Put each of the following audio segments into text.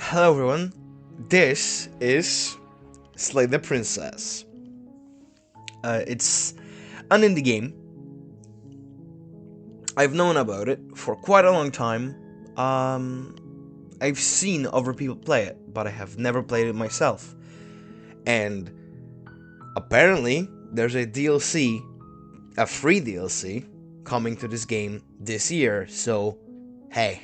Hello everyone, this is Slay the Princess. It's an indie game. I've known about it for quite a long time. I've seen other people play it, but I have never played it myself. And apparently, there's a DLC, a free DLC, coming to this game this year, so hey.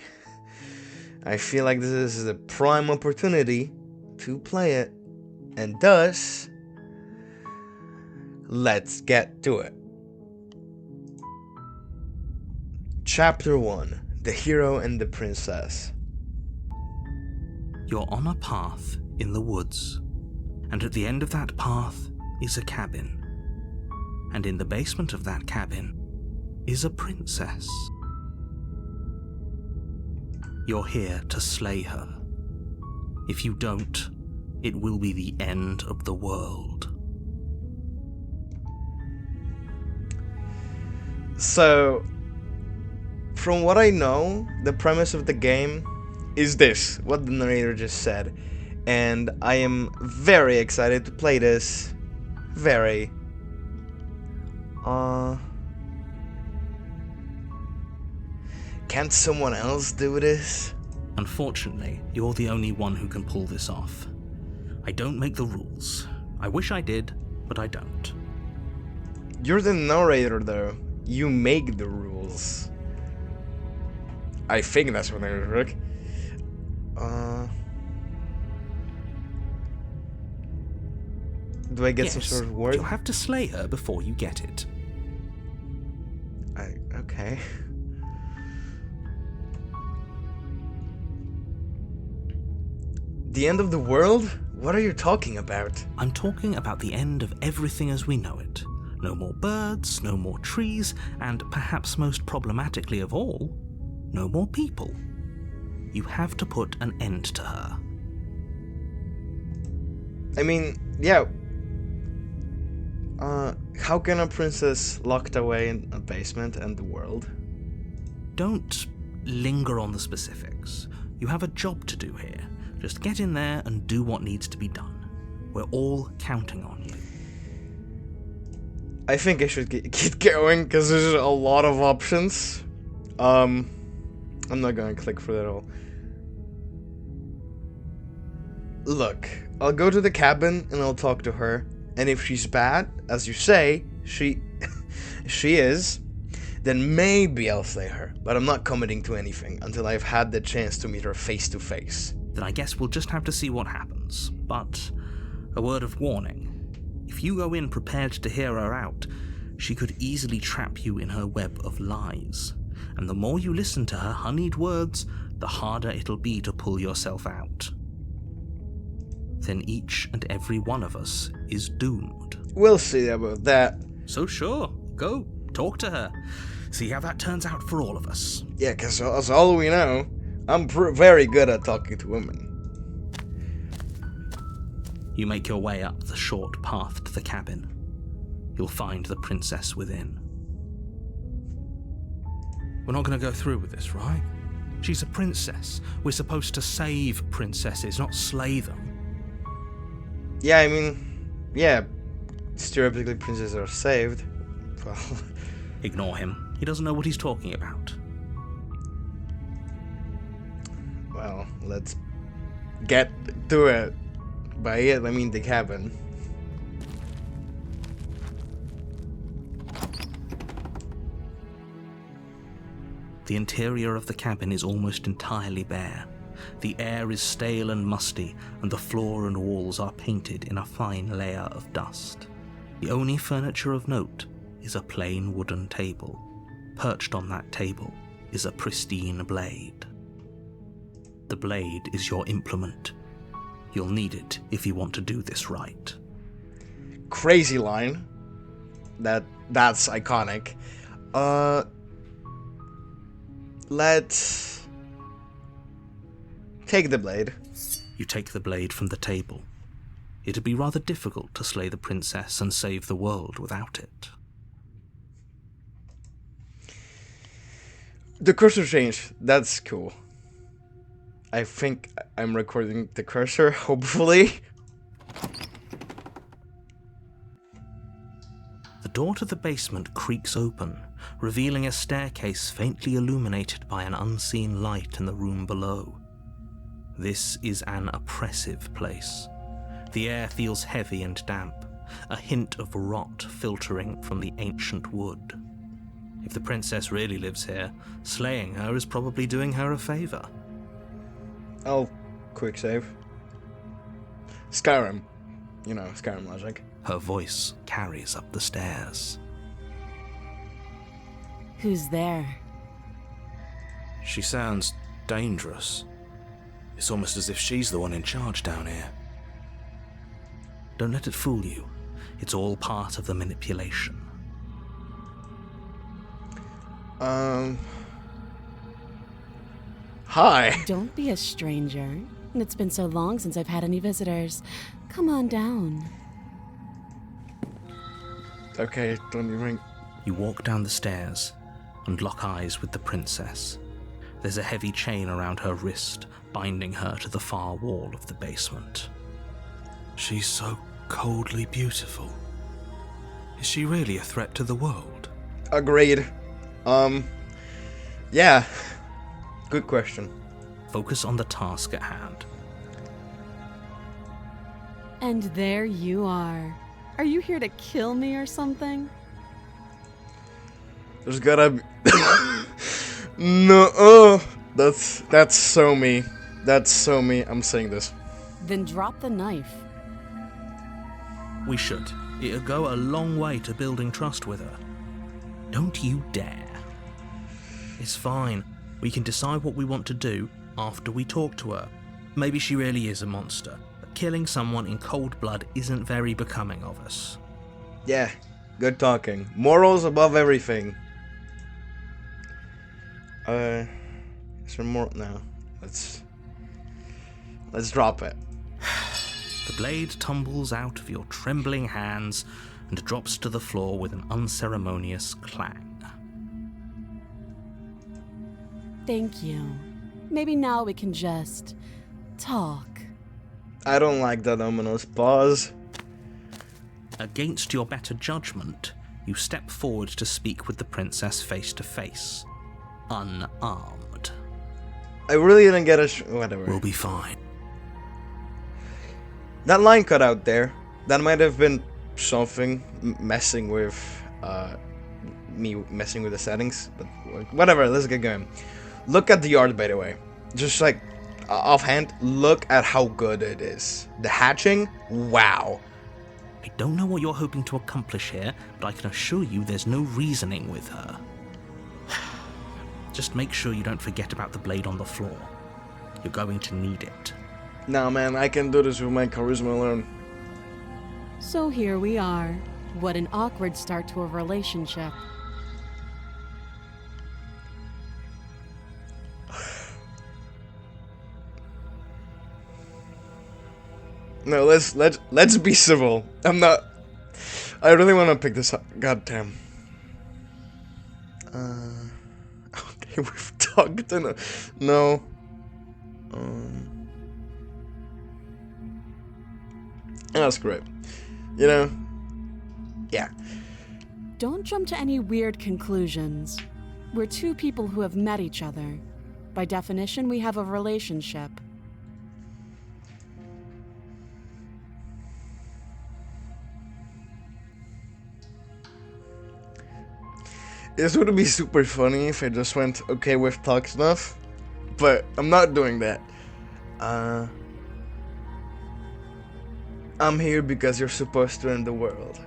I feel like this is a prime opportunity to play it, and thus, let's get to it. Chapter 1, The Hero and the Princess. You're on a path in the woods, and at the end of that path is a cabin. And in the basement of that cabin is a princess. You're here to slay her. If you don't, it will be the end of the world. So, from what I know, the premise of the game is this, what the narrator just said. And I am very excited to play this. Very. Can't someone else do this? Unfortunately, you're the only one who can pull this off. I don't make the rules. I wish I did, but I don't. You're the narrator though. You make the rules. I think that's what they work. Do I get some sort of word? You'll have to slay her before you get it. Okay. The end of the world? What are you talking about? I'm talking about the end of everything as we know it. No more birds, no more trees, and perhaps most problematically of all, no more people. You have to put an end to her. I mean, yeah. How can a princess locked away in a basement end the world? Don't linger on the specifics. You have a job to do here. Just get in there and do what needs to be done. We're all counting on you. I think I should get going, because there's a lot of options. I'm not gonna click for that all. Look, I'll go to the cabin and I'll talk to her. And if she's bad, as you say, she is, then maybe I'll slay her. But I'm not committing to anything until I've had the chance to meet her face to face. Then I guess we'll just have to see what happens. But a word of warning. If you go in prepared to hear her out, she could easily trap you in her web of lies. And the more you listen to her honeyed words, the harder it'll be to pull yourself out. Then each and every one of us is doomed. We'll see about that. So sure, go, talk to her. See how that turns out for all of us. Yeah, because as all we know, I'm very good at talking to women. You make your way up the short path to the cabin. You'll find the princess within. We're not going to go through with this, right? She's a princess. We're supposed to save princesses, not slay them. Yeah, I mean, yeah, stereotypically princesses are saved. Well, ignore him. He doesn't know what he's talking about. Well, let's get to it. By it, I mean the cabin. The interior of the cabin is almost entirely bare. The air is stale and musty, and the floor and walls are painted in a fine layer of dust. The only furniture of note is a plain wooden table. Perched on that table is a pristine blade. The blade is your implement. You'll need it if you want to do this right. Crazy line. That's iconic. Let's take the blade. You take the blade from the table. It'd be rather difficult to slay the princess and save the world without it. The cursor change, that's cool. I think I'm recording the cursor, hopefully. The door to the basement creaks open, revealing a staircase faintly illuminated by an unseen light in the room below. This is an oppressive place. The air feels heavy and damp, a hint of rot filtering from the ancient wood. If the princess really lives here, slaying her is probably doing her a favor. I'll quick save. Skyrim. You know, Skyrim logic. Her voice carries up the stairs. Who's there? She sounds dangerous. It's almost as if she's the one in charge down here. Don't let it fool you. It's all part of the manipulation. Hi. Don't be a stranger. It's been so long since I've had any visitors. Come on down. Okay, don't even... You walk down the stairs and lock eyes with the princess. There's a heavy chain around her wrist, binding her to the far wall of the basement. She's so coldly beautiful. Is she really a threat to the world? Agreed. Yeah. Good question. Focus on the task at hand. And there you are. Are you here to kill me or something? There's gotta be... No, that's so me. That's so me. I'm saying this. Then drop the knife. We should. It'll go a long way to building trust with her. Don't you dare. It's fine. We can decide what we want to do after we talk to her. Maybe she really is a monster, but killing someone in cold blood isn't very becoming of us. Yeah, good talking. Morals above everything. Is there more? No. Let's drop it. The blade tumbles out of your trembling hands and drops to the floor with an unceremonious clang. Thank you. Maybe now we can just talk. I don't like that ominous pause. Against your better judgment, you step forward to speak with the princess face to face, unarmed. I really didn't get whatever. We'll be fine. That line cut out there. That might have been something messing with me messing with the settings, but whatever. Let's get going. Look at the art, by the way. Just like offhand, look at how good it is. The hatching, wow. I don't know what you're hoping to accomplish here, but I can assure you there's no reasoning with her. Just make sure you don't forget about the blade on the floor. You're going to need it. Nah, man, I can do this with my charisma alone. So here we are. What an awkward start to a relationship. No, let's be civil. I'm not. I really want to pick this up. God damn. Okay, we've talked enough. No. That's great. You know. Yeah. Don't jump to any weird conclusions. We're two people who have met each other. By definition, we have a relationship. This would be super funny if I just went, okay, we've talked enough, but I'm not doing that. I'm here because you're supposed to end the world.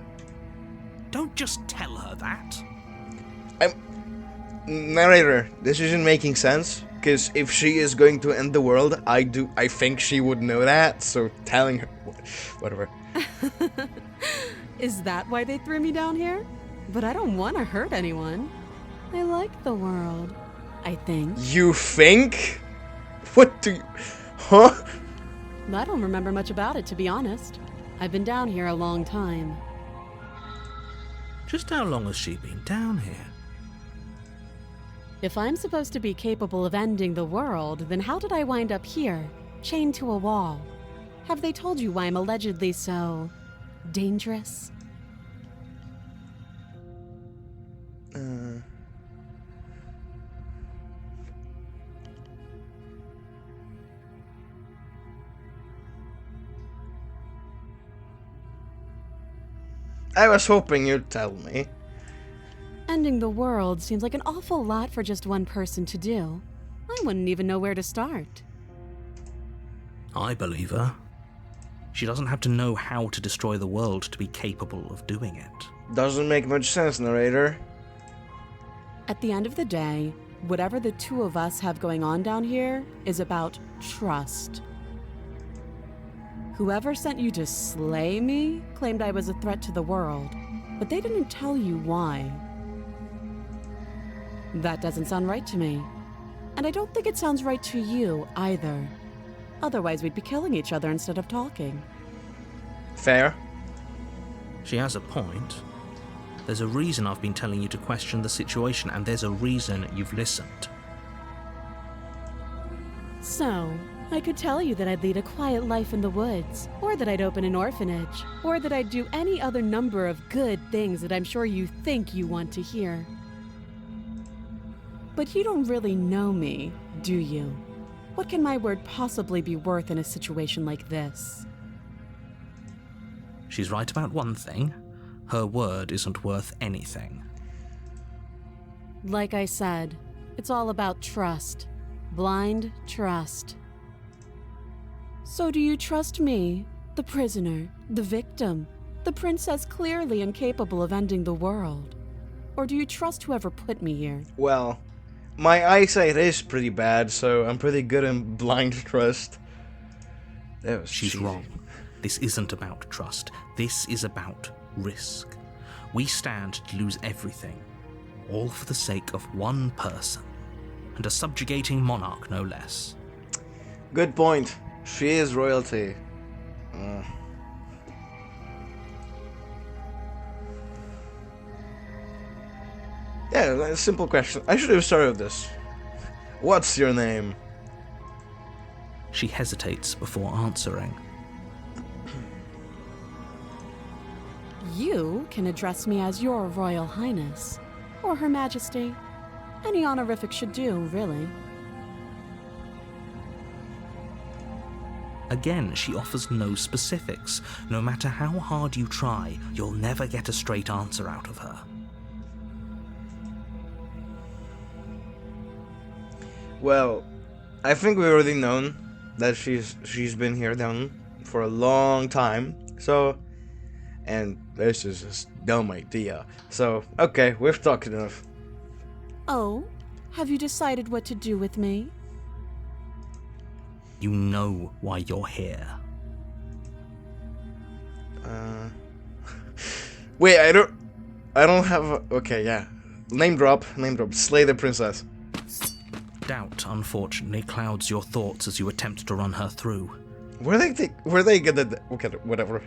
Don't just tell her that. Narrator, this isn't making sense, because if she is going to end the world, I think she would know that, so telling her, whatever. Is that why they threw me down here? But I don't want to hurt anyone. I like the world, I think. You think? What do you... Huh? I don't remember much about it, to be honest. I've been down here a long time. Just how long has she been down here? If I'm supposed to be capable of ending the world, then how did I wind up here, chained to a wall? Have they told you why I'm allegedly so dangerous? I was hoping you'd tell me. Ending the world seems like an awful lot for just one person to do. I wouldn't even know where to start. I believe her. She doesn't have to know how to destroy the world to be capable of doing it. Doesn't make much sense, narrator. At the end of the day, whatever the two of us have going on down here is about trust. Whoever sent you to slay me claimed I was a threat to the world, but they didn't tell you why. That doesn't sound right to me. And I don't think it sounds right to you either. Otherwise, we'd be killing each other instead of talking. Fair. She has a point. There's a reason I've been telling you to question the situation, and there's a reason you've listened. So, I could tell you that I'd lead a quiet life in the woods, or that I'd open an orphanage, or that I'd do any other number of good things that I'm sure you think you want to hear. But you don't really know me, do you? What can my word possibly be worth in a situation like this? She's right about one thing. Her word isn't worth anything. Like I said, it's all about trust. Blind trust. So do you trust me, the prisoner, the victim, the princess clearly incapable of ending the world? Or do you trust whoever put me here? Well, my eyesight is pretty bad, so I'm pretty good in blind trust. That was She's cheesy. wrong. This isn't about trust. This is about risk. We stand to lose everything, all for the sake of one person, and a subjugating monarch no less. Good point. She is royalty. Yeah, a simple question. I should have started with this. What's your name? She hesitates before answering. You can address me as Your Royal Highness, or Her Majesty. Any honorific should do, really. Again, she offers no specifics. No matter how hard you try, you'll never get a straight answer out of her. Well, I think we've already known that she's been here down for a long time. So, and this is a dumb idea. So, okay, we've talked enough. Oh? Have you decided what to do with me? You know why you're here. Wait, I don't have okay, yeah. Name drop, slay the princess. Doubt, unfortunately, clouds your thoughts as you attempt to run her through. Where they get the okay, whatever.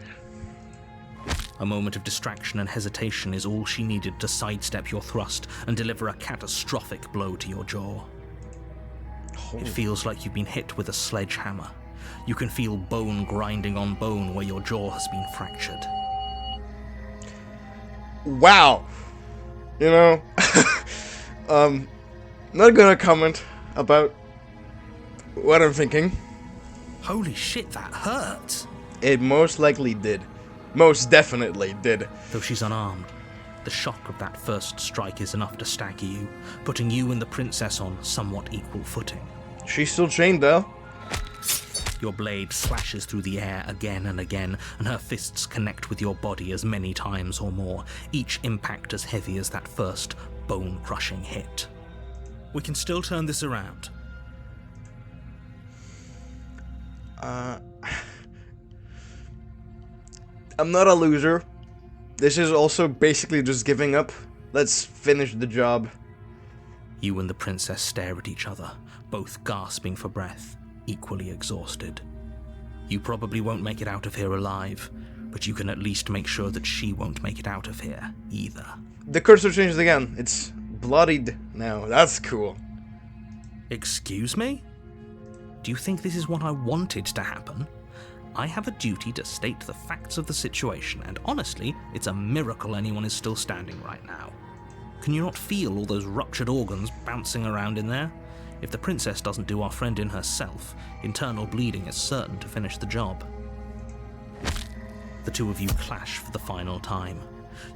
A moment of distraction and hesitation is all she needed to sidestep your thrust and deliver a catastrophic blow to your jaw. It feels like you've been hit with a sledgehammer. You can feel bone grinding on bone where your jaw has been fractured. Wow. You know, not gonna comment about what I'm thinking. Holy shit, that hurt! It most likely did. Most definitely did. Though she's unarmed, the shock of that first strike is enough to stagger you, putting you and the princess on somewhat equal footing. She's still chained though. Your blade slashes through the air again and again, and her fists connect with your body as many times or more, each impact as heavy as that first bone-crushing hit. We can still turn this around. I'm not a loser. This is also basically just giving up. Let's finish the job. You and the princess stare at each other, both gasping for breath, equally exhausted. You probably won't make it out of here alive, but you can at least make sure that she won't make it out of here either. The cursor changes again. It's bloodied now. That's cool. Excuse me? Do you think this is what I wanted to happen? I have a duty to state the facts of the situation, and honestly, it's a miracle anyone is still standing right now. Can you not feel all those ruptured organs bouncing around in there? If the princess doesn't do our friend in herself, internal bleeding is certain to finish the job. The two of you clash for the final time.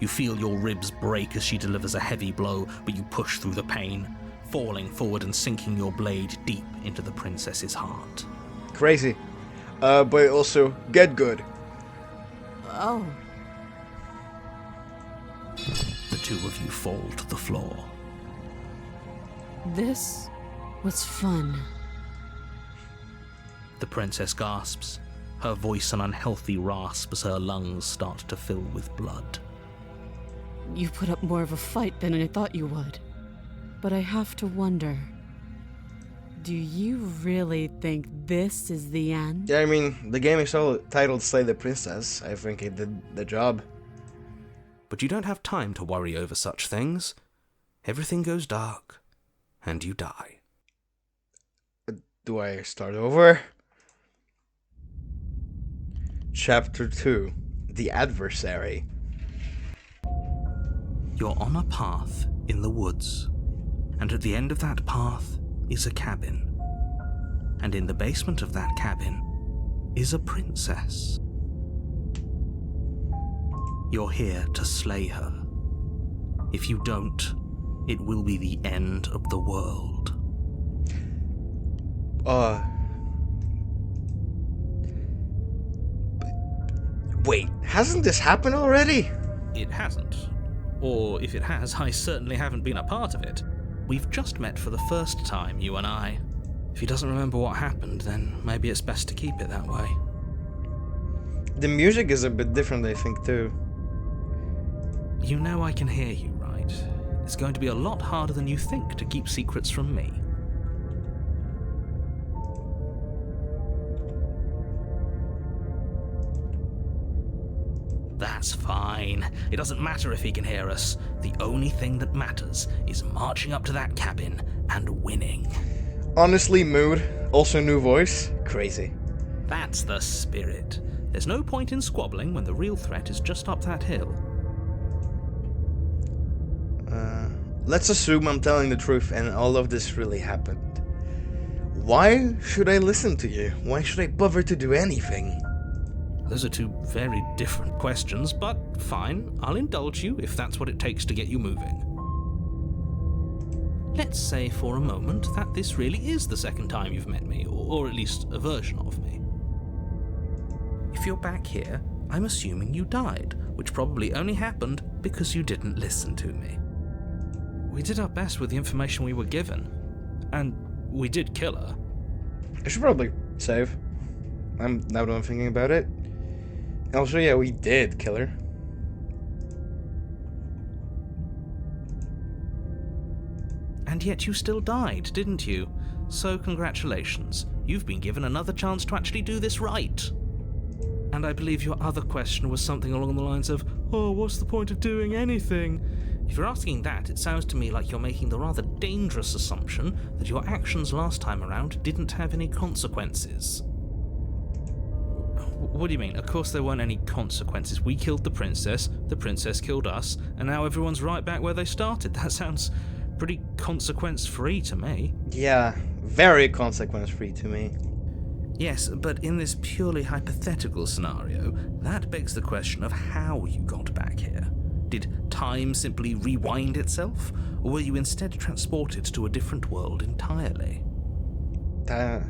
You feel your ribs break as she delivers a heavy blow, but you push through the pain, falling forward and sinking your blade deep into the princess's heart. Crazy. But also, get good. Oh. The two of you fall to the floor. This was fun. The princess gasps, her voice an unhealthy rasp as her lungs start to fill with blood. You put up more of a fight than I thought you would. But I have to wonder, do you really think this is the end? Yeah, I mean, the game is all titled Slay the Princess. I think it did the job. But you don't have time to worry over such things. Everything goes dark, and you die. Do I start over? Chapter 2. The Adversary. You're on a path in the woods, and at the end of that path is a cabin. And in the basement of that cabin is a princess. You're here to slay her. If you don't, it will be the end of the world. Wait, hasn't this happened already? It hasn't. Or if it has, I certainly haven't been a part of it. We've just met for the first time, you and I. If he doesn't remember what happened, then maybe it's best to keep it that way. The music is a bit different, I think, too. You know I can hear you, right? It's going to be a lot harder than you think to keep secrets from me. That's fine. It doesn't matter if he can hear us. The only thing that matters is marching up to that cabin and winning. Honestly, mood. Also new voice. Crazy. That's the spirit. There's no point in squabbling when the real threat is just up that hill. Let's assume I'm telling the truth and all of this really happened. Why should I listen to you? Why should I bother to do anything? Those are two very different questions, but fine, I'll indulge you if that's what it takes to get you moving. Let's say for a moment that this really is the second time you've met me, or at least a version of me. If you're back here, I'm assuming you died, which probably only happened because you didn't listen to me. We did our best with the information we were given, and we did kill her. I should probably save. Now that I'm thinking about it. Also, yeah, we did kill her. And yet you still died, didn't you? So congratulations, you've been given another chance to actually do this right. And I believe your other question was something along the lines of, oh, what's the point of doing anything? If you're asking that, it sounds to me like you're making the rather dangerous assumption that your actions last time around didn't have any consequences. What do you mean? Of course there weren't any consequences. We killed the princess killed us, and now everyone's right back where they started. That sounds pretty consequence-free to me. Yeah, very consequence-free to me. Yes, but in this purely hypothetical scenario, that begs the question of how you got back here. Did time simply rewind itself, or were you instead transported to a different world entirely? Yeah.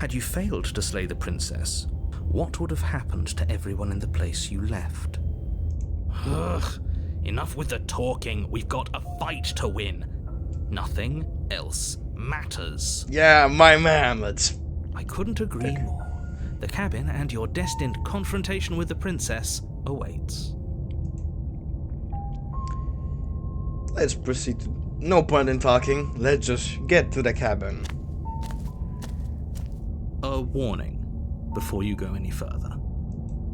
Had you failed to slay the princess, what would have happened to everyone in the place you left? Ugh, enough with the talking. We've got a fight to win. Nothing else matters. Yeah, my man, let's... I couldn't agree more. The cabin and your destined confrontation with the princess awaits. Let's proceed to... No point in talking. Let's just get to the cabin. A warning before you go any further.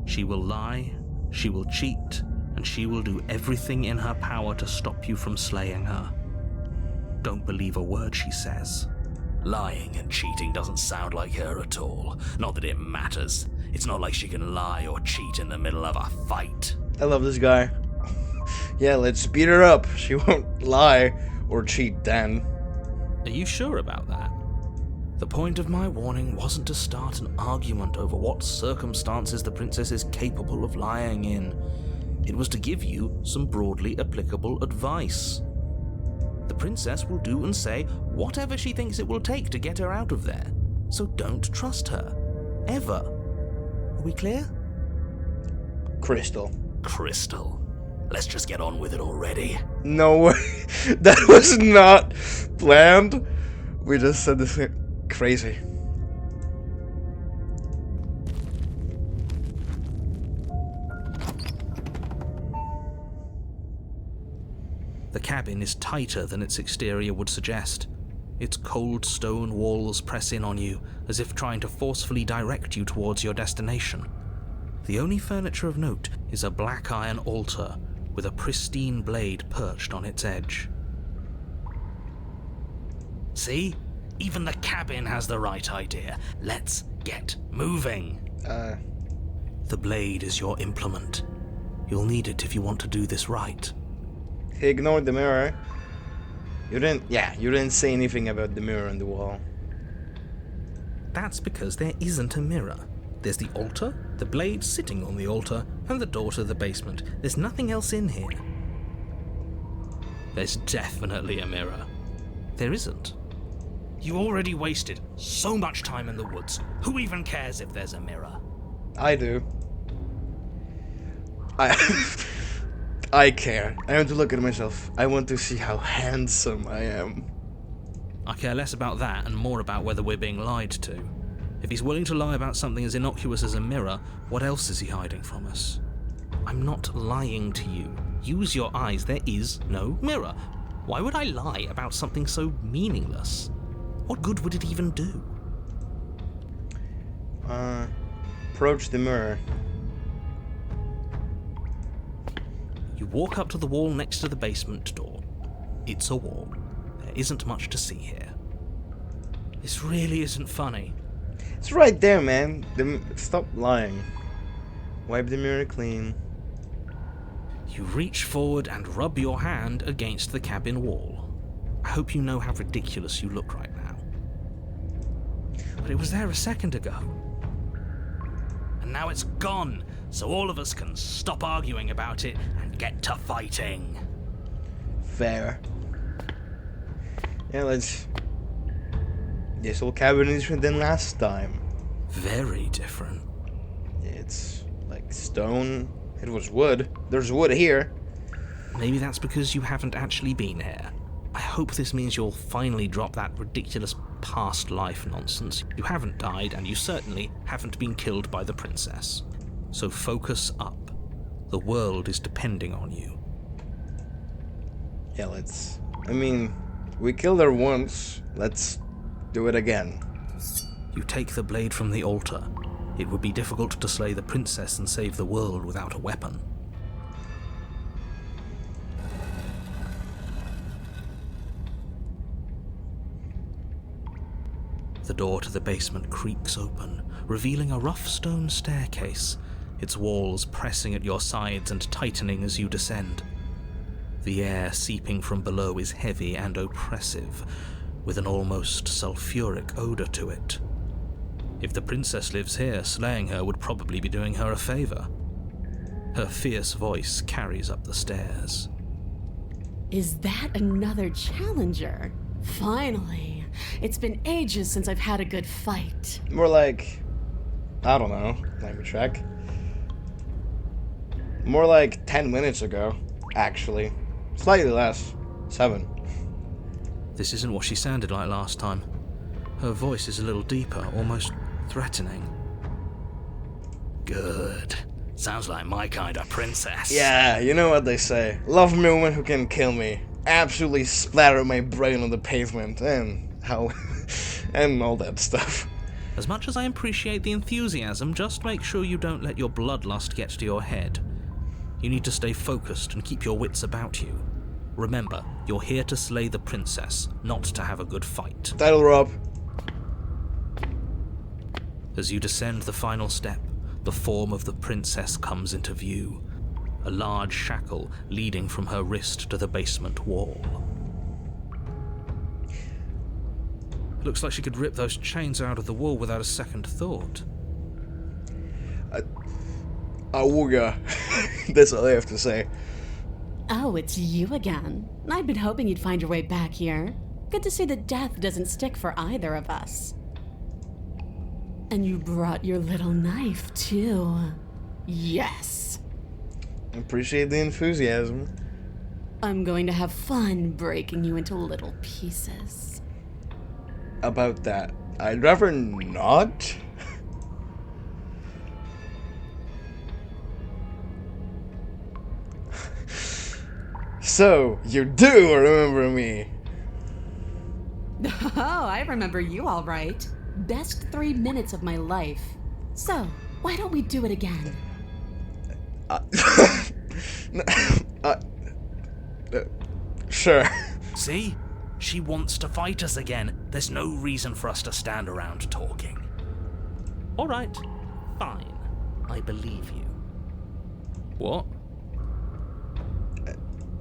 She will lie, she will cheat, and she will do everything in her power to stop you from slaying her. Don't believe a word she says. Lying and cheating doesn't sound like her at all. Not that it matters. It's not like she can lie or cheat in the middle of a fight. I love this guy. Yeah, let's beat her up. She won't lie or cheat then. Are you sure about that? The point of my warning wasn't to start an argument over what circumstances the princess is capable of lying in. It was to give you some broadly applicable advice. The princess will do and say whatever she thinks it will take to get her out of there. So don't trust her. Ever. Are we clear? Crystal. Crystal. Let's just get on with it already. No way. That was not planned. We just said this crazy. The cabin is tighter than its exterior would suggest. Its cold stone walls press in on you, as if trying to forcefully direct you towards your destination. The only furniture of note is a black iron altar with a pristine blade perched on its edge. See? Even the cabin has the right idea. Let's get moving. The blade is your implement. You'll need it if you want to do this right. He ignored the mirror. You didn't say anything about the mirror on the wall. That's because there isn't a mirror. There's the altar, the blade sitting on the altar, and the door to the basement. There's nothing else in here. There's definitely a mirror. There isn't. You already wasted so much time in the woods. Who even cares if there's a mirror? I do. I care. I want to look at myself. I want to see how handsome I am. I care less about that and more about whether we're being lied to. If he's willing to lie about something as innocuous as a mirror, what else is he hiding from us? I'm not lying to you. Use your eyes. There is no mirror. Why would I lie about something so meaningless? What good would it even do? Approach the mirror. You walk up to the wall next to the basement door. It's a wall. There isn't much to see here. This really isn't funny. It's right there, man. Stop lying. Wipe the mirror clean. You reach forward and rub your hand against the cabin wall. I hope you know how ridiculous you look right now. But it was there a second ago. And now it's gone, so all of us can stop arguing about it and get to fighting. Fair. Yeah, let's... This whole cabin is different than last time. Very different. It's like stone. It was wood. There's wood here. Maybe that's because you haven't actually been here. I hope this means you'll finally drop that ridiculous past life nonsense. You haven't died, and you certainly haven't been killed by the princess. So focus up. The world is depending on you. Yeah, let's... I mean, we killed her once. Let's do it again. You take the blade from the altar. It would be difficult to slay the princess and save the world without a weapon. The door to the basement creaks open, revealing a rough stone staircase, its walls pressing at your sides and tightening as you descend. The air seeping from below is heavy and oppressive, with an almost sulfuric odor to it. If the princess lives here, slaying her would probably be doing her a favor. Her fierce voice carries up the stairs. Is that another challenger? Finally. It's been ages since I've had a good fight. More like... I don't know. Let me check. More like 10 minutes ago, actually. Slightly less. 7. This isn't what she sounded like last time. Her voice is a little deeper, almost threatening. Good. Sounds like my kind of princess. Yeah, you know what they say. Love me a woman who can kill me. Absolutely splatter my brain on the pavement. And how... and all that stuff. As much as I appreciate the enthusiasm, just make sure you don't let your bloodlust get to your head. You need to stay focused and keep your wits about you. Remember, you're here to slay the princess, not to have a good fight. Title Rob. As you descend the final step, the form of the princess comes into view. A large shackle leading from her wrist to the basement wall. Looks like she could rip those chains out of the wall without a second thought. Awooga. That's all I have to say. Oh, it's you again. I'd been hoping you'd find your way back here. Good to see that death doesn't stick for either of us. And you brought your little knife, too. Yes. Appreciate the enthusiasm. I'm going to have fun breaking you into little pieces. About that, I'd rather not. So, you do remember me. Oh, I remember you all right. Best 3 minutes of my life. So, why don't we do it again? Sure. See? She wants to fight us again. There's no reason for us to stand around talking. All right, fine. I believe you. What?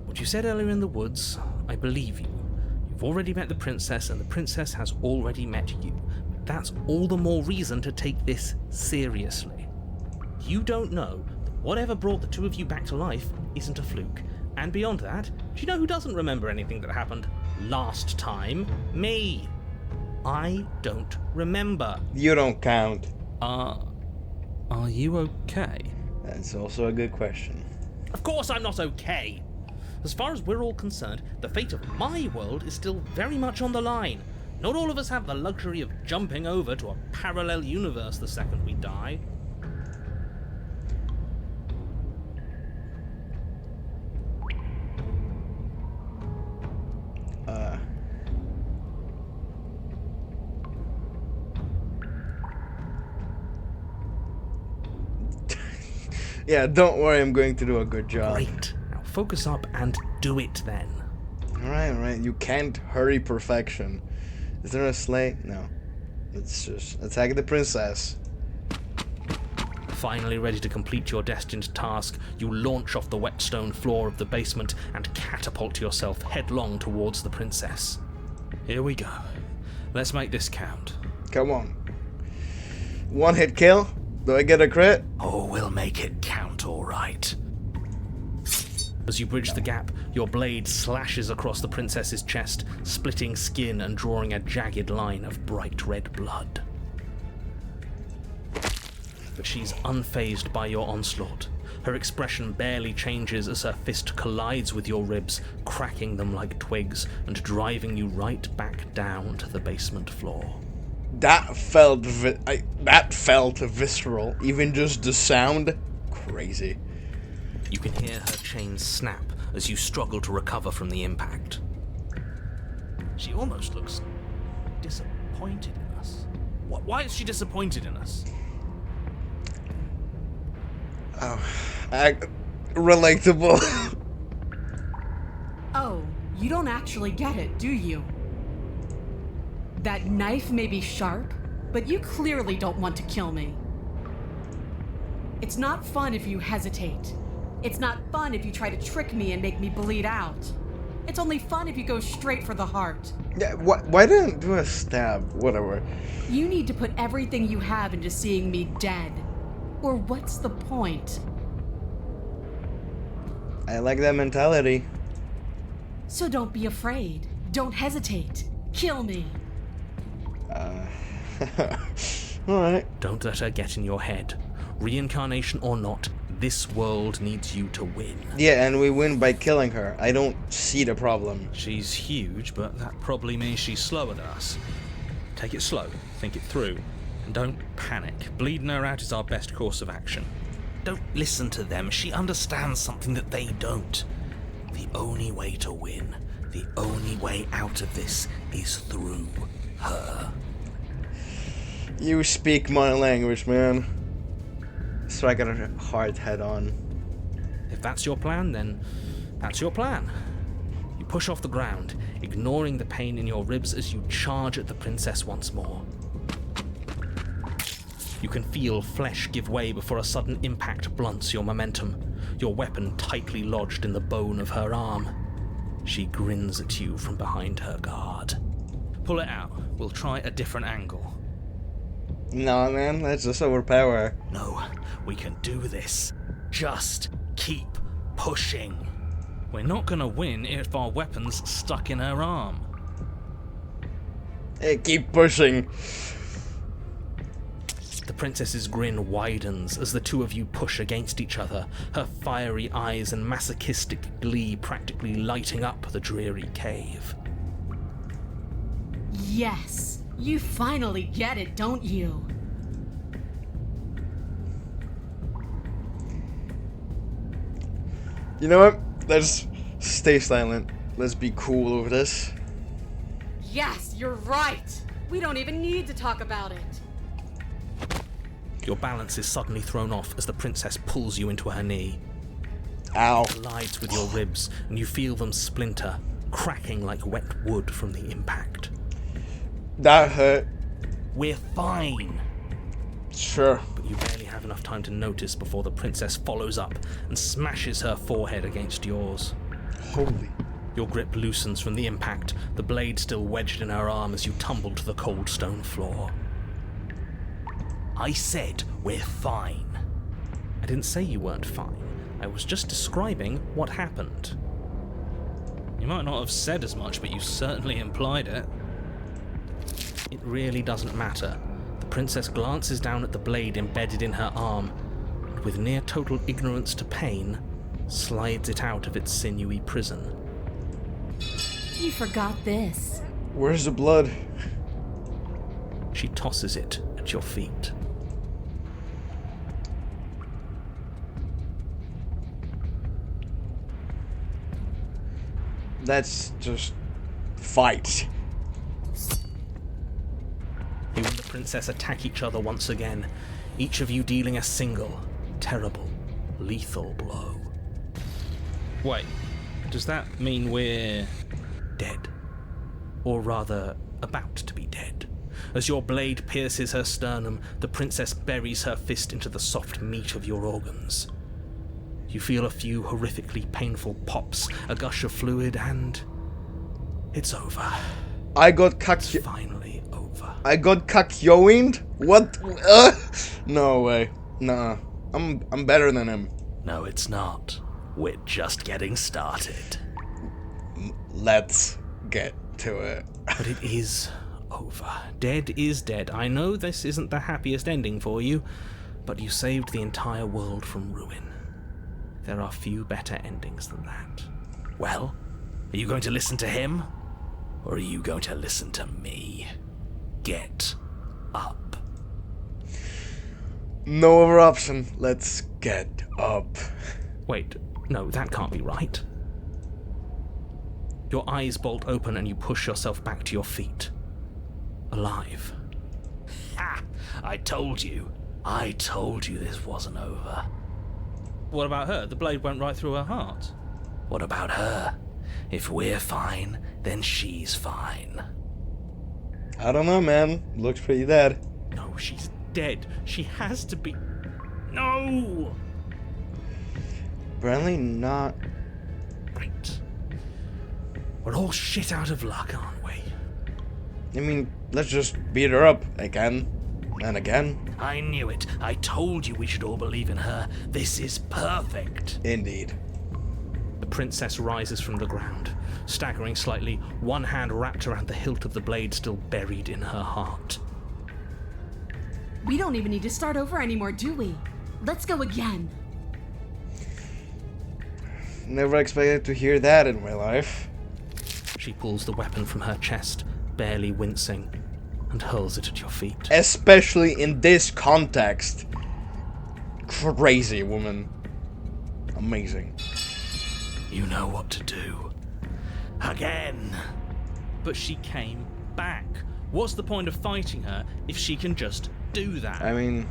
What you said earlier in the woods, I believe you. You've already met the princess, and the princess has already met you. But that's all the more reason to take this seriously. You don't know that whatever brought the two of you back to life isn't a fluke. And beyond that, do you know who doesn't remember anything that happened last time? Me. I don't remember. You don't count. Are you okay? That's also a good question. Of course I'm not okay. As far as we're all concerned, the fate of my world is still very much on the line. Not all of us have the luxury of jumping over to a parallel universe the second we die. Yeah, don't worry, I'm going to do a good job. Great. Now focus up and do it then. Alright, you can't hurry perfection. Is there a sleigh? No. Let's just attack the princess. Finally ready to complete your destined task, you launch off the wet stone floor of the basement and catapult yourself headlong towards the princess. Here we go. Let's make this count. Come on. One hit kill? Do I get a crit? Oh, we'll make it count, all right. As you bridge the gap, your blade slashes across the princess's chest, splitting skin and drawing a jagged line of bright red blood. But she's unfazed by your onslaught. Her expression barely changes as her fist collides with your ribs, cracking them like twigs and driving you right back down to the basement floor. That felt visceral. Even just the sound, crazy. You can hear her chains snap as you struggle to recover from the impact. She almost looks disappointed in us. Why is she disappointed in us? Oh, relatable. Oh, you don't actually get it, do you? That knife may be sharp, but you clearly don't want to kill me. It's not fun if you hesitate. It's not fun if you try to trick me and make me bleed out. It's only fun if you go straight for the heart. Yeah, why didn't do a stab? Whatever. You need to put everything you have into seeing me dead. Or what's the point? I like that mentality. So don't be afraid. Don't hesitate. Kill me. Alright. Don't let her get in your head. Reincarnation or not, this world needs you to win. Yeah, and we win by killing her. I don't see the problem. She's huge, but that probably means she's slower than us. Take it slow, think it through, and don't panic. Bleeding her out is our best course of action. Don't listen to them. She understands something that they don't. The only way to win, the only way out of this is through her. You speak my language, man. Strike at her heart head on. If that's your plan, then that's your plan. You push off the ground, ignoring the pain in your ribs as you charge at the princess once more. You can feel flesh give way before a sudden impact blunts your momentum, your weapon tightly lodged in the bone of her arm. She grins at you from behind her guard. Pull it out. We'll try a different angle. No, man, that's just overpower. No, we can do this. Just keep pushing. We're not gonna win if our weapon's stuck in her arm. Hey, keep pushing. The princess's grin widens as the two of you push against each other, her fiery eyes and masochistic glee practically lighting up the dreary cave. Yes, you finally get it, don't you? You know what? Let's stay silent. Let's be cool over this. Yes, you're right. We don't even need to talk about it. Your balance is suddenly thrown off as the princess pulls you into her knee. Ow. Collides with your ribs, and you feel them splinter, cracking like wet wood from the impact. That hurt. We're fine. Sure. But you barely have enough time to notice before the princess follows up and smashes her forehead against yours. Holy. Your grip loosens from the impact, the blade still wedged in her arm as you tumble to the cold stone floor. I said we're fine. I didn't say you weren't fine. I was just describing what happened. You might not have said as much, but you certainly implied it. It really doesn't matter. The princess glances down at the blade embedded in her arm, and with near total ignorance to pain, slides it out of its sinewy prison. You forgot this. Where's the blood? She tosses it at your feet. Let's just fight. You and the princess attack each other once again, each of you dealing a single, terrible, lethal blow. Wait, does that mean we're dead? Or rather, about to be dead. As your blade pierces her sternum, the princess buries her fist into the soft meat of your organs. You feel a few horrifically painful pops, a gush of fluid, and it's over. I got It's finally over. I got kakyoined? What? No way. Nah. I'm better than him. No, it's not. We're just getting started. Let's get to it. But it is over. Dead is dead. I know this isn't the happiest ending for you, but you saved the entire world from ruin. There are few better endings than that. Well, are you going to listen to him? Or are you going to listen to me? Get up. No other option. Let's get up. Wait, no, that can't be right. Your eyes bolt open and you push yourself back to your feet. Alive. Ha! I told you this wasn't over. What about her? The blade went right through her heart. What about her? If we're fine, then she's fine. I don't know, man. Looks pretty dead. No, she's dead. She has to be. No! Apparently not. Right. We're all shit out of luck, aren't we? I mean, let's just beat her up again and again. I knew it. I told you we should all believe in her. This is perfect. Indeed. The princess rises from the ground, staggering slightly, one hand wrapped around the hilt of the blade still buried in her heart. We don't even need to start over anymore, do we? Let's go again. Never expected to hear that in my life. She pulls the weapon from her chest, barely wincing, and hurls it at your feet. Especially in this context. Crazy woman. Amazing. You know what to do. Again. But she came back. What's the point of fighting her if she can just do that? I mean,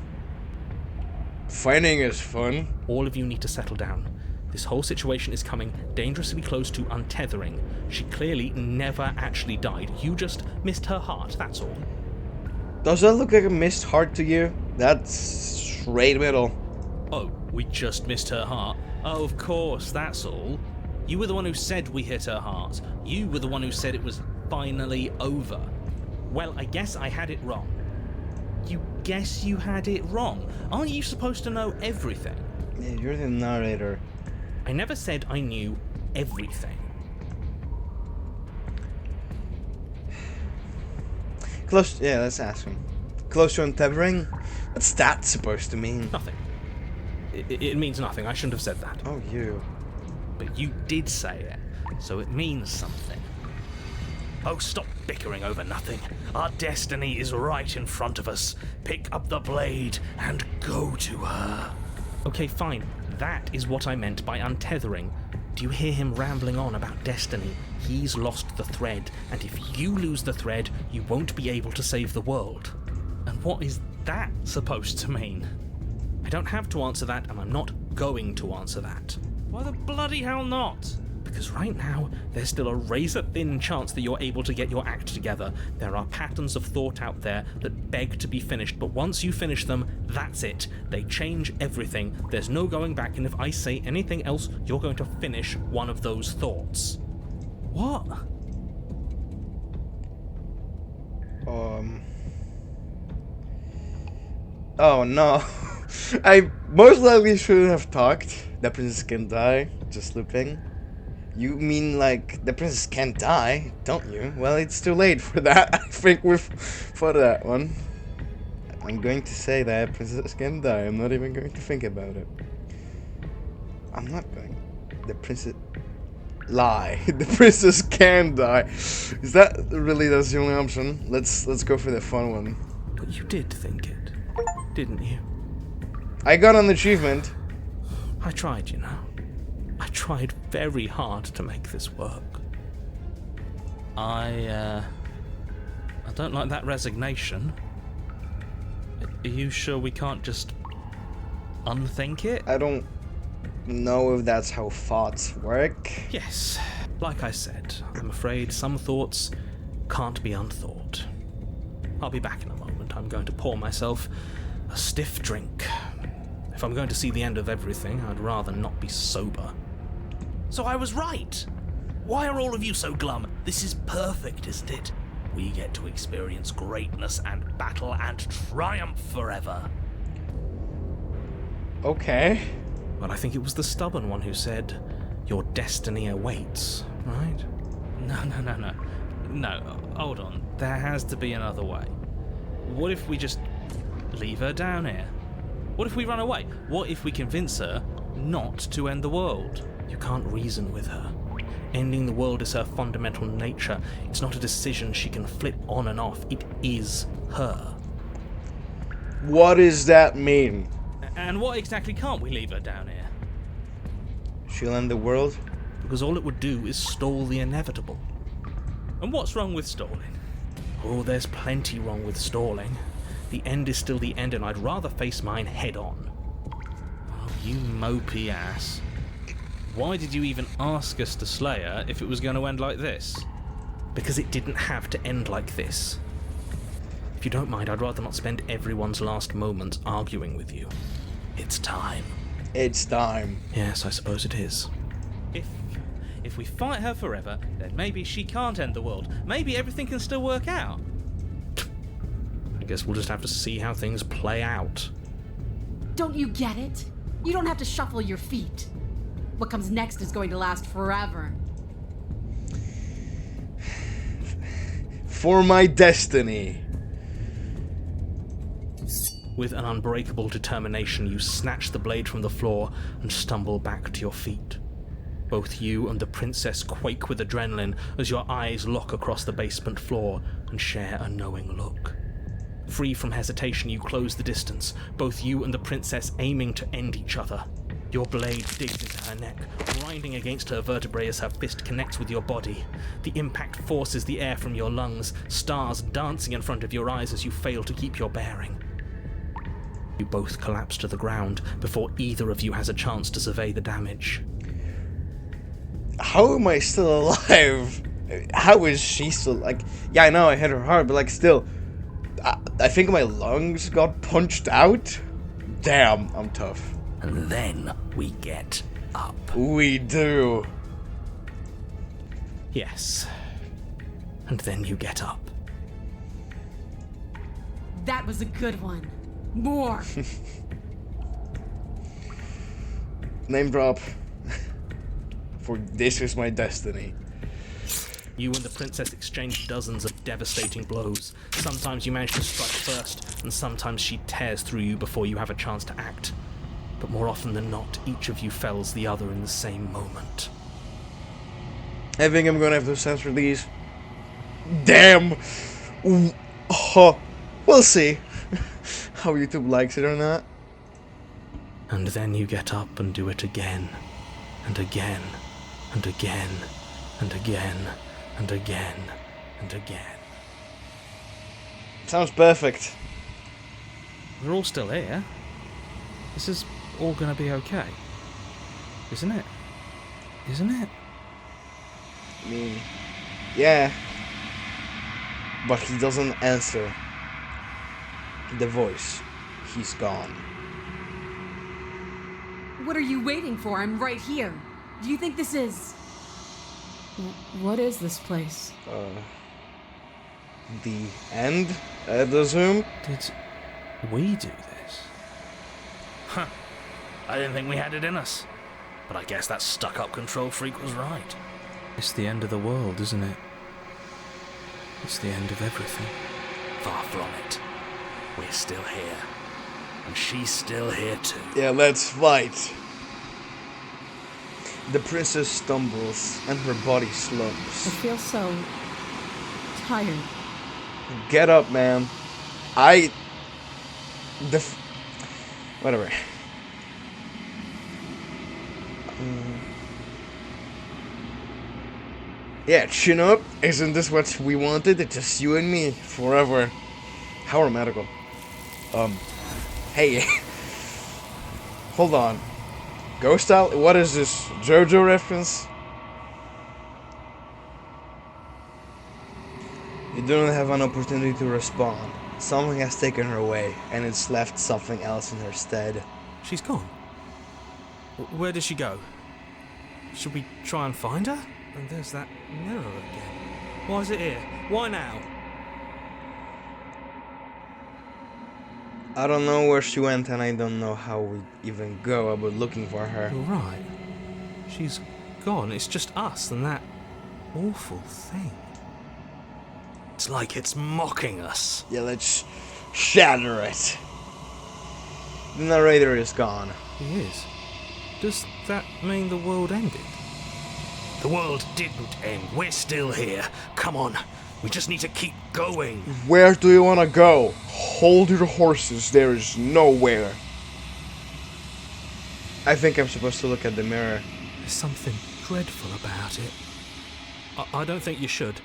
fighting is fun. All of you need to settle down. This whole situation is coming dangerously close to untethering. She clearly never actually died. You just missed her heart, that's all. Does that look like a missed heart to you? That's straight middle. Oh, we just missed her heart? Oh, of course, that's all. You were the one who said we hit her heart. You were the one who said it was finally over. Well, I guess I had it wrong. You guess you had it wrong? Aren't you supposed to know everything? Yeah, you're the narrator. I never said I knew everything. Close. Yeah, let's ask him. Close to untethering? What's that supposed to mean? Nothing. It means nothing. I shouldn't have said that. Oh, you. But you did say it, so it means something. Oh, stop bickering over nothing. Our destiny is right in front of us. Pick up the blade and go to her. Okay, fine. That is what I meant by untethering. Do you hear him rambling on about destiny? He's lost the thread, and if you lose the thread, you won't be able to save the world. And what is that supposed to mean? I don't have to answer that, and I'm not going to answer that. Why the bloody hell not? Because right now, there's still a razor-thin chance that you're able to get your act together. There are patterns of thought out there that beg to be finished, but once you finish them, that's it. They change everything. There's no going back, and if I say anything else, you're going to finish one of those thoughts. What? Oh no. I most likely shouldn't have talked. The princess can die. Just looping. You mean like the princess can't die, don't you? Well, it's too late for that. I think we've for that one. I'm going to say that princess can die. I'm not even going to think about it. I'm not going. The princess lie. The princess can die. Is that really that's the only option? Let's go for the fun one. But you did think it, didn't you? I got an achievement. I tried, you know. I tried very hard to make this work. I don't like that resignation. Are you sure we can't just unthink it? I don't know if that's how thoughts work. Yes. Like I said, I'm afraid some thoughts can't be unthought. I'll be back in a moment. I'm going to pour myself a stiff drink. If I'm going to see the end of everything, I'd rather not be sober. So I was right! Why are all of you so glum? This is perfect, isn't it? We get to experience greatness and battle and triumph forever. Okay. Well, I think it was the stubborn one who said, your destiny awaits, right? No, hold on. There has to be another way. What if we just leave her down here? What if we run away? What if we convince her not to end the world? You can't reason with her. Ending the world is her fundamental nature. It's not a decision she can flip on and off. It is her. What does that mean? And what exactly can't we leave her down here? She'll end the world? Because all it would do is stall the inevitable. And what's wrong with stalling? Oh, there's plenty wrong with stalling. The end is still the end, and I'd rather face mine head on. Oh, you mopey ass. Why did you even ask us to slay her if it was going to end like this? Because it didn't have to end like this. If you don't mind, I'd rather not spend everyone's last moments arguing with you. It's time. It's time. Yes, I suppose it is. If we fight her forever, then maybe she can't end the world. Maybe everything can still work out. I guess we'll just have to see how things play out. Don't you get it? You don't have to shuffle your feet. What comes next is going to last forever. For my destiny. With an unbreakable determination, you snatch the blade from the floor and stumble back to your feet. Both you and the princess quake with adrenaline as your eyes lock across the basement floor and share a knowing look. Free from hesitation, you close the distance, both you and the princess aiming to end each other. Your blade digs into her neck, grinding against her vertebrae as her fist connects with your body. The impact forces the air from your lungs, stars dancing in front of your eyes as you fail to keep your bearing. You both collapse to the ground before either of you has a chance to survey the damage. how am I still alive? How is she still, like, yeah, I know I hit her hard, but like, still, I think my lungs got punched out. Damn, I'm tough. And then we get up. We do. Yes. And then you get up. That was a good one. More. Name drop. For this is my destiny. You and the princess exchange dozens of devastating blows. Sometimes you manage to strike first, and sometimes she tears through you before you have a chance to act. But more often than not, each of you fells the other in the same moment. I think I'm gonna have to censor these. Damn! Oh, we'll see how YouTube likes it or not. And then you get up and do it again, and again, and again, and again, and again, and again. Sounds perfect. We're all still here. This is all gonna be okay. Isn't it? Isn't it? I mean, yeah. But he doesn't answer the voice. He's gone. What are you waiting for? I'm right here. Do you think this is... What is this place? The end, I assume? Did we do this? Huh. I didn't think we had it in us. But I guess that stuck-up control freak was right. It's the end of the world, isn't it? It's the end of everything. Far from it. We're still here. And she's still here too. Yeah, let's fight. The princess stumbles and her body I slumps. feel so... tired. Get up, man. Whatever. Yeah, chin up. Isn't this what we wanted? It's just you and me forever. How romantical. Hey. Hold on. Ghost Style? What is this? JoJo reference? You don't have an opportunity to respond. Something has taken her away, and it's left something else in her stead. She's gone. Where did she go? Should we try and find her? And there's that mirror again. Why is it here? Why now? I don't know where she went, and I don't know how we even go about looking for her. You're right. She's gone. It's just us and that awful thing. It's like it's mocking us. Yeah, let's shatter it. The narrator is gone. He is. Does that mean the world ended? The world didn't end. We're still here. Come on. We just need to keep going. Where do you want to go? Hold your horses. There is nowhere. I think I'm supposed to look at the mirror. There's something dreadful about it. I don't think you should.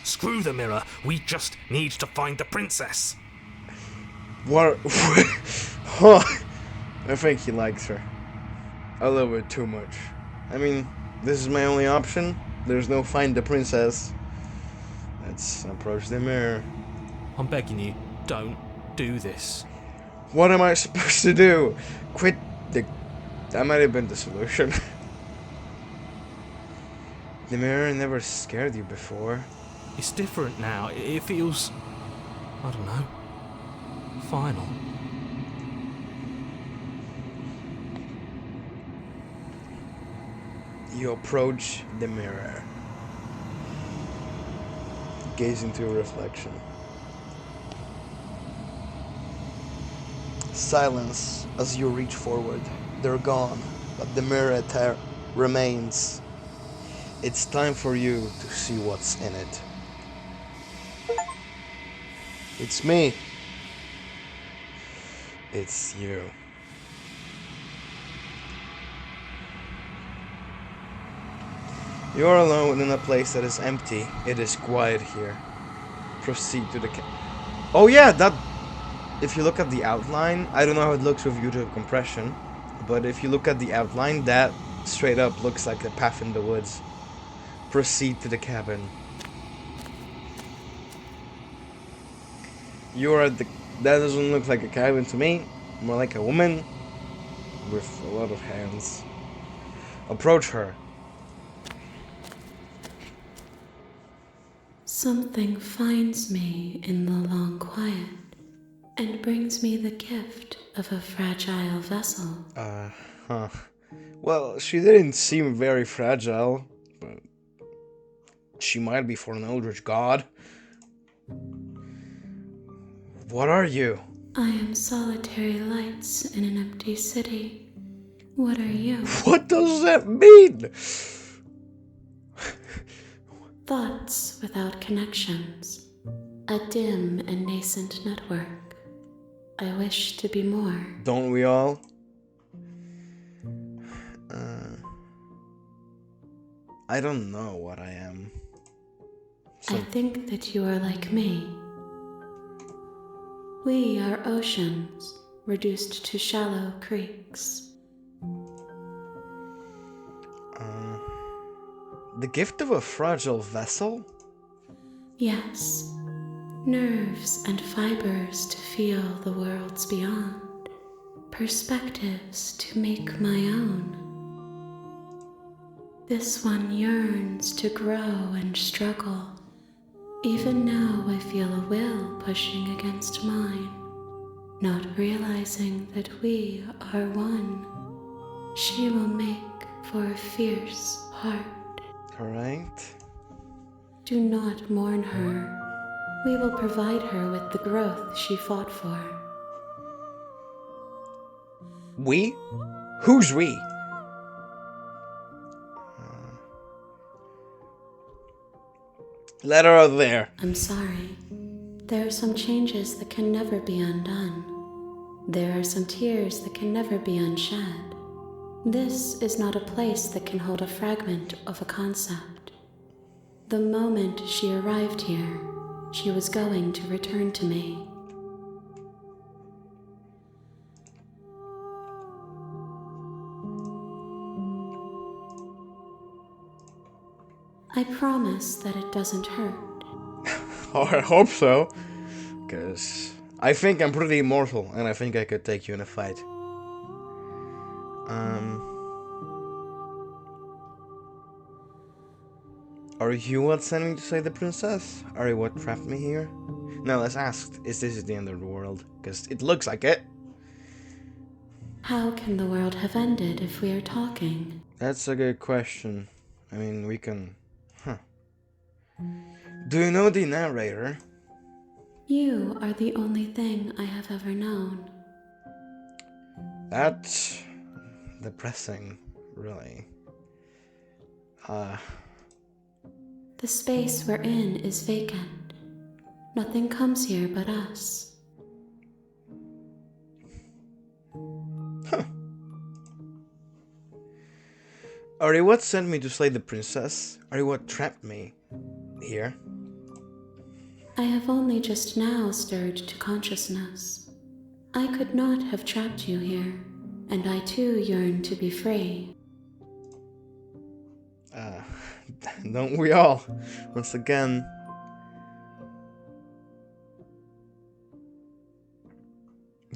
Screw the mirror. We just need to find the princess. What? Huh. I think he likes her. A little bit too much. I mean, this is my only option. There's no find the princess. Let's approach the mirror. I'm begging you, don't do this. What am I supposed to do? Quit the... That might have been the solution. The mirror never scared you before. It's different now. It feels... I don't know. Final. You approach the mirror. Gaze into a reflection. Silence as you reach forward. They're gone, but the mirror remains. It's time for you to see what's in it. It's me. It's you. You are alone in a place that is empty. It is quiet here. Proceed to the Oh yeah, that... If you look at the outline, I don't know how it looks with YouTube compression, but if you look at the outline, that straight up looks like a path in the woods. Proceed to the cabin. That doesn't look like a cabin to me. More like a woman with a lot of hands. Approach her. Something finds me in the long quiet and brings me the gift of a fragile vessel. Huh. Well, she didn't seem very fragile, but she might be for an eldritch god. What are you? I am solitary lights in an empty city. What are you? What does that mean? Thoughts without connections. A dim and nascent network. I wish to be more. Don't we all? I don't know what I am. I think that you are like me. We are oceans, reduced to shallow creeks. The gift of a fragile vessel? Yes, nerves and fibers to feel the worlds beyond, perspectives to make my own. This one yearns to grow and struggle. Even now I feel a will pushing against mine, not realizing that we are one. She will make for a fierce heart. Alright. Do not mourn her. We will provide her with the growth she fought for. We? Who's we? Let her out there. I'm sorry. There are some changes that can never be undone. There are some tears that can never be unshed. This is not a place that can hold a fragment of a concept. The moment she arrived here, she was going to return to me. I promise that it doesn't hurt. Oh, I hope so. Because I think I'm pretty immortal, and I think I could take you in a fight. Are you what sent me to save the princess? Are you what trapped me here? No, let's ask, is this the end of the world? Because it looks like it. How can the world have ended if we are talking? That's a good question. I mean, we can... Do you know the narrator? You are the only thing I have ever known. That's... depressing, really. The space we're in is vacant. Nothing comes here but us. Are you what sent me to slay the princess? Are you what trapped me here? I have only just now stirred to consciousness. I could not have trapped you here, and I too yearn to be free. Don't we all? Once again.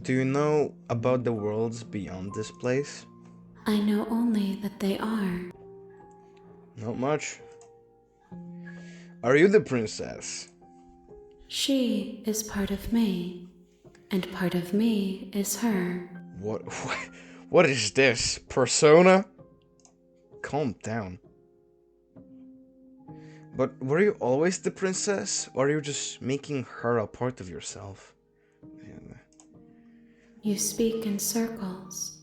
Do you know about the worlds beyond this place? I know only that they are. Not much. Are you the princess? She is part of me, and part of me is her. What is this? Persona? Calm down. But were you always the princess, or are you just making her a part of yourself? You speak in circles.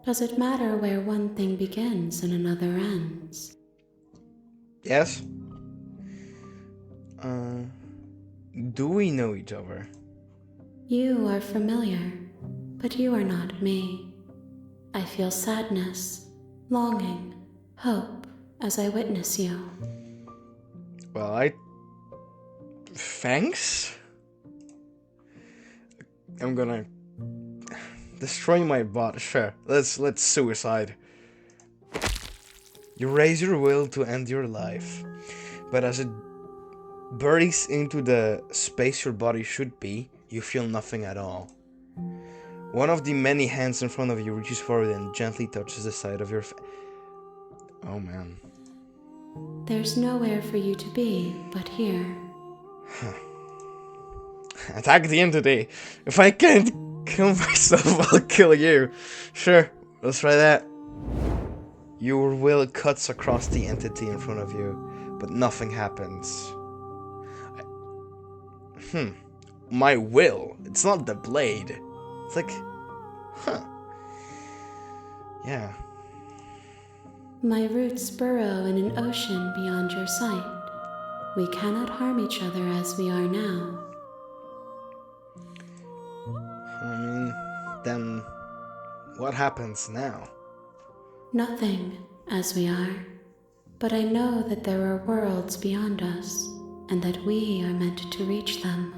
Does it matter where one thing begins and another ends? Yes? Do we know each other? You are familiar, but you are not me. I feel sadness, longing, hope as I witness you. Well, thanks? I'm gonna destroy my bot. Sure, let's suicide. You raise your will to end your life, but as it buries into the space your body should be, you feel nothing at all. One of the many hands in front of you reaches forward and gently touches the side of your Oh man. There's nowhere for you to be but here. Attack the entity. If I can't kill myself, I'll kill you. Sure, let's try that. Your will cuts across the entity in front of you, but nothing happens. My will. It's not the blade. It's like, yeah. My roots burrow in an ocean beyond your sight. We cannot harm each other as we are now. Then what happens now? Nothing, as we are. But I know that there are worlds beyond us, and that we are meant to reach them.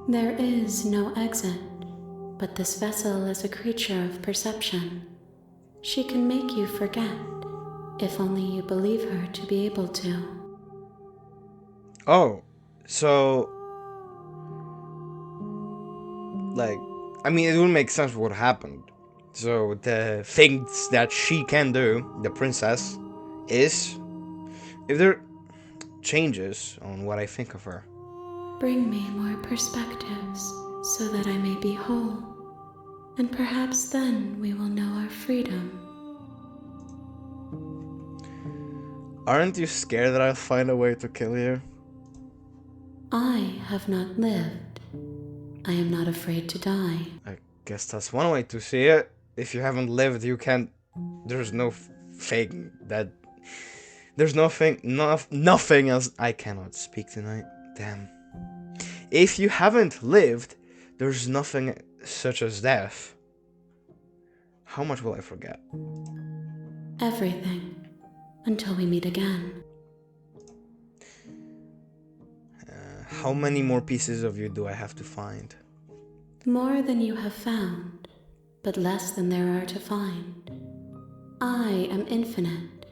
There is no exit, but this vessel is a creature of perception. She can make you forget, if only you believe her to be able to. Oh, so like, I mean, it would make sense what happened. So the things that she can do, the princess, is if there changes on what I think of her. Bring me more perspectives so that I may be whole, and perhaps then we will know our freedom. Aren't you scared that I'll find a way to kill you? I have not lived. I am not afraid to die. I guess that's one way to see it. If you haven't lived, you can't. There's no thing that. There's nothing else. I cannot speak tonight. Damn. If you haven't lived, there's nothing such as death. How much will I forget? Everything. Until we meet again. How many more pieces of you do I have to find? More than you have found, but less than there are to find. I am infinite.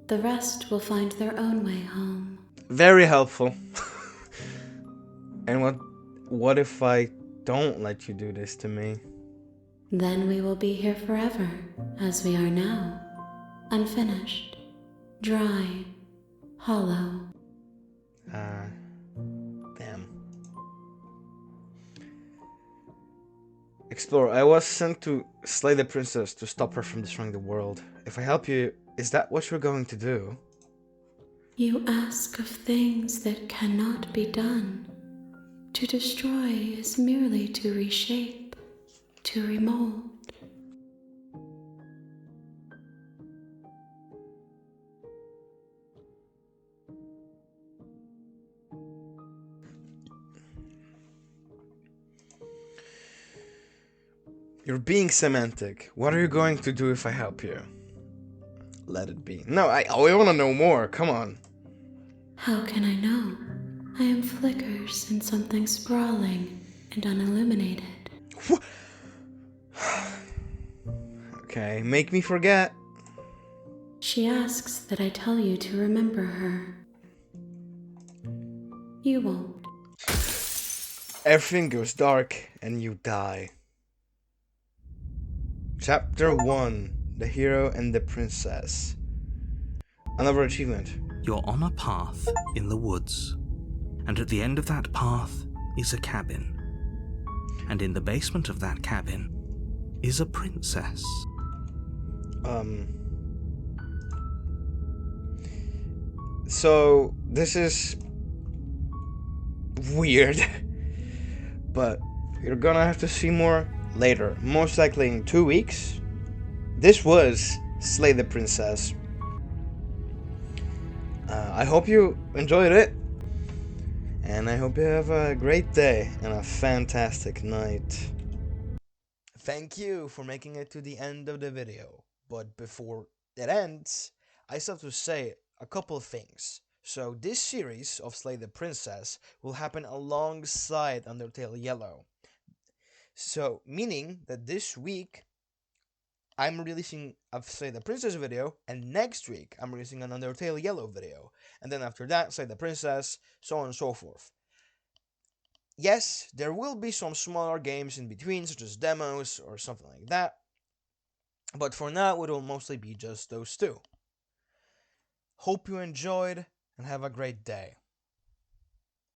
The rest will find their own way home. Very helpful. And what if I don't let you do this to me? Then we will be here forever, as we are now. Unfinished, dry, hollow. Damn. Explorer, I was sent to slay the princess to stop her from destroying the world. If I help you, is that what you're going to do? You ask of things that cannot be done. To destroy is merely to reshape, to remold. You're being semantic. What are you going to do if I help you? Let it be. No, I want to know more. Come on. How can I know? I am flickers in something sprawling and unilluminated. Okay, make me forget. She asks that I tell you to remember her. You won't. Everything goes dark and you die. Chapter 1. The Hero and the Princess. Another achievement. You're on a path in the woods, and at the end of that path is a cabin. And in the basement of that cabin is a princess. So, this is weird, but you're gonna have to see more later, most likely in 2 weeks. This was Slay the Princess. I hope you enjoyed it, and I hope you have a great day and a fantastic night. Thank you for making it to the end of the video, but before it ends, I still have to say a couple of things. So this series of Slay the Princess will happen alongside Undertale Yellow. So, meaning that this week I'm releasing a Say the Princess video, and next week I'm releasing an Undertale Yellow video, and then after that, Say the Princess, so on and so forth. Yes, there will be some smaller games in between, such as demos or something like that, but for now, it will mostly be just those two. Hope you enjoyed, and have a great day.